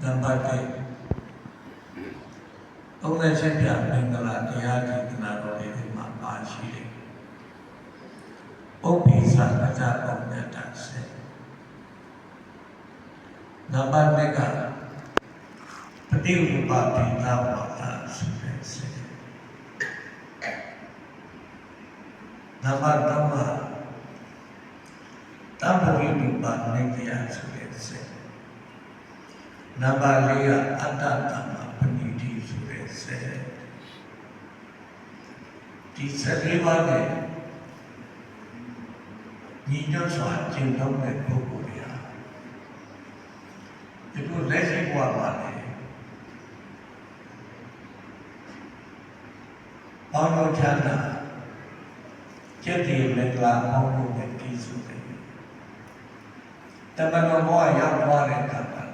နံပါတ်1သုံးတဲ့ချက်ပြမင်္ဂလာတရားဒေသနာတော်တွေမှာပါရှိတယ်။ပုပ္ပိသကကြပုံနဲ့တတ်စေ။နံပါတ်2ကပฏิဝိပါဒိနာဝါဒဆိုတဲ့စေ။နံပါတ်3ကတပ္ပဝိဝိပါဒိတရားဆိုတဲ့စေ။နံပါတ်4ကအတ္တတမပဏိတိဆိုတဲ့စေဒီ14ပါးနဲ့ညီညွတ်စွာကျင့်သုံးတဲ့ပုဂ္ဂိုလ်တွေဟာဒီလိုလက်ရှိဘဝမှာလည်းဘောင်းတို့ချမ်းသာကျက်တည်မင်္ဂလာပေါင်းလို့နဲ့ပြည်စုတယ်တမန်တော်ဘဝရောက်သွားတဲ့အခါမှာ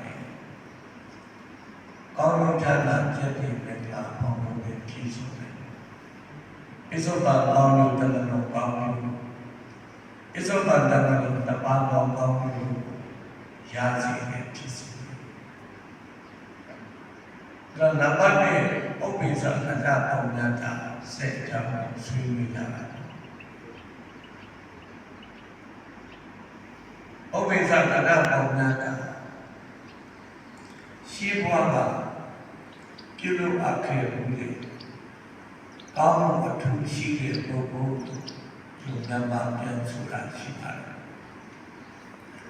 ကောင်းတို့ချမ်းသာကျက်တည်မင်္ဂလာပေါင်းလို့နဲ့ပြည်စုတယ်ဣဇောပါပေါင်းလို့တမန်တော်ပေါင်းလို့ဣဇောပါတမန်တော်တပါးပေါင်းလို့ရာစီနဲ့ပြည်စုတယ်နံပါတ်1ဥပ္ပိသကတပုံညာတာစေကြောင်းဆွေးနွေးကြတာဥပ္ပိသကတပုံညာတာရှိဘဝမှာပြုလုပ်အပ်ခဲ့တဲ့ကောင်းမှုအထူးရှိတဲ့ပုဂ္ဂိုလ်ဒီနံပါတ်ပြန်ဆိုတာရှိပါတယ်